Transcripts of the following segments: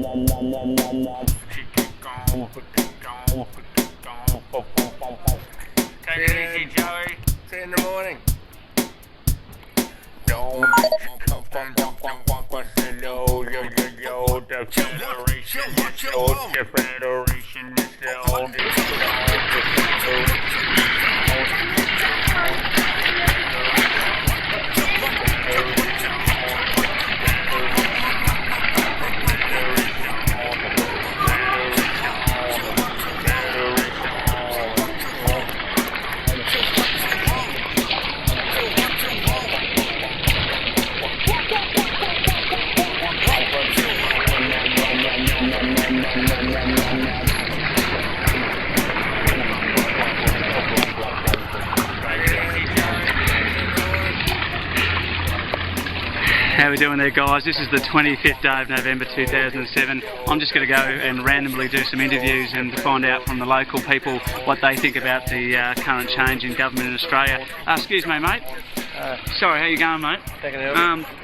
Take it easy, Joey. See you in the morning. How are we doing there, guys? This is the 25th day of November 2007. I'm just going to go and randomly do some interviews and to find out from the local people what they think about the current change in government in Australia. Excuse me, mate. Sorry, how you going, mate?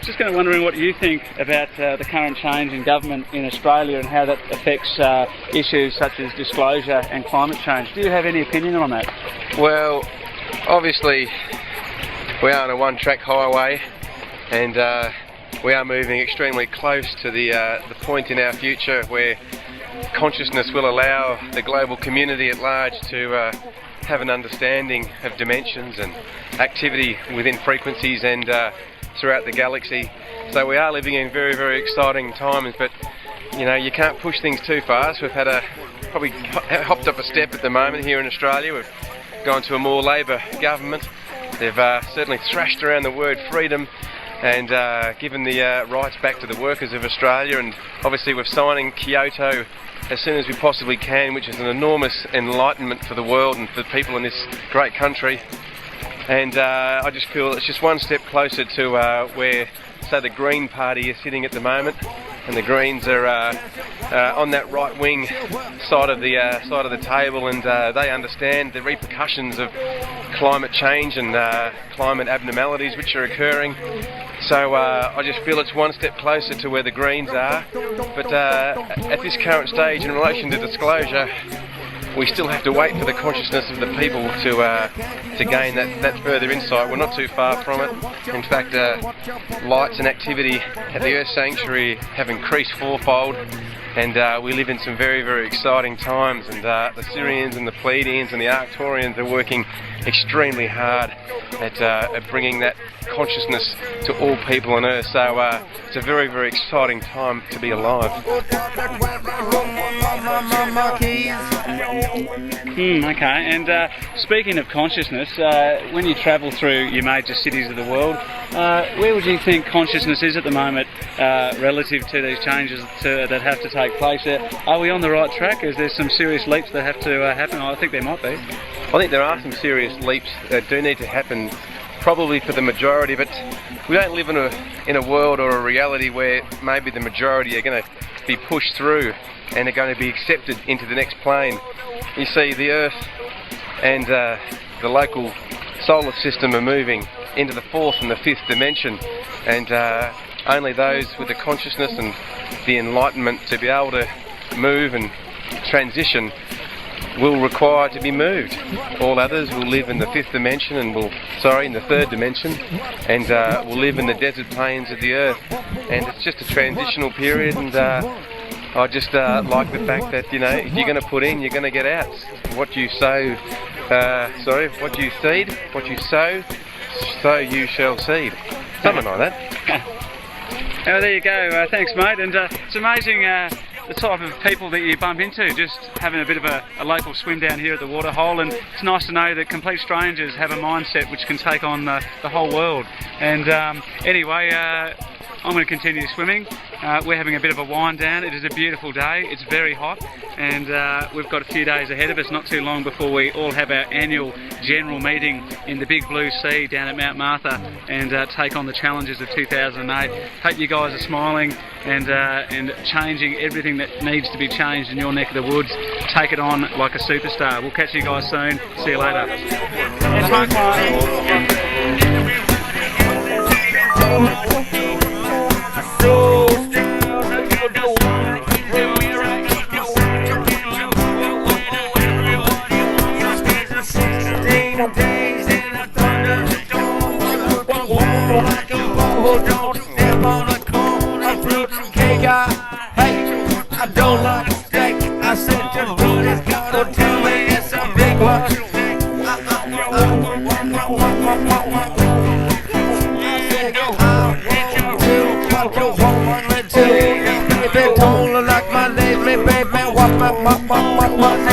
Just kind of wondering what you think about the current change in government in Australia and how that affects issues such as disclosure and climate change. Do you have any opinion on that? Well, obviously we are on a one-track highway, and we are moving extremely close to the point in our future where consciousness will allow the global community at large to have an understanding of dimensions and activity within frequencies and throughout the galaxy. So we are living in very, very exciting times, but you know, you can't push things too fast. We've had probably hopped up a step at the moment here in Australia. We've gone to a more Labor government. They've certainly thrashed around the word freedom and given the rights back to the workers of Australia, and obviously we're signing Kyoto as soon as we possibly can, which is an enormous enlightenment for the world and for people in this great country. And I just feel it's just one step closer to where, say, the Green Party is sitting at the moment, and the Greens are on that right wing side of the table, and they understand the repercussions of climate change and climate abnormalities which are occurring. So I just feel it's one step closer to where the Greens are, but at this current stage in relation to disclosure, we still have to wait for the consciousness of the people to gain that further insight. We're not too far from it. In fact, lights and activity at the Earth Sanctuary have increased fourfold, and we live in some very, very exciting times, and the Sirians and the Pleiadians and the Arcturians are working extremely hard at bringing that consciousness to all people on Earth. So it's a very, very exciting time to be alive. Okay, and speaking of consciousness, when you travel through your major cities of the world, where would you think consciousness is at the moment relative to these changes that have to take place? Are we on the right track? Is there some serious leaps that have to happen? I think there might be. I think there are some serious leaps that do need to happen, probably for the majority, but we don't live in a world or a reality where maybe the majority are going to be pushed through and are going to be accepted into the next plane. You see, the Earth and the local solar system are moving into the fourth and the fifth dimension, and only those with the consciousness and the enlightenment to be able to move and transition will require to be moved. All others will live in the fifth dimension and in the third dimension, and will live in the desert plains of the Earth. And it's just a transitional period, and I just like the fact that, you know, if you're going to put in, you're going to get out. What you sow, what you seed, what you sow, so you shall seed. Something like that. Oh, there you go. Thanks, mate. And it's amazing the type of people that you bump into, just having a bit of a local swim down here at the waterhole, and it's nice to know that complete strangers have a mindset which can take on the whole world. And anyway, I'm going to continue swimming. We're having a bit of a wind down. It is a beautiful day. It's very hot, and we've got a few days ahead of us, not too long before we all have our annual general meeting in the big blue sea down at Mount Martha and take on the challenges of 2008. Hope you guys are smiling and changing everything that needs to be changed in your neck of the woods. Take it on like a superstar. We'll catch you guys soon. See you later. roll like a steak. I said, just do this, God, don't tell me it's a big one. Fuck your woman, let's do. Baby, told her like my name, baby, what.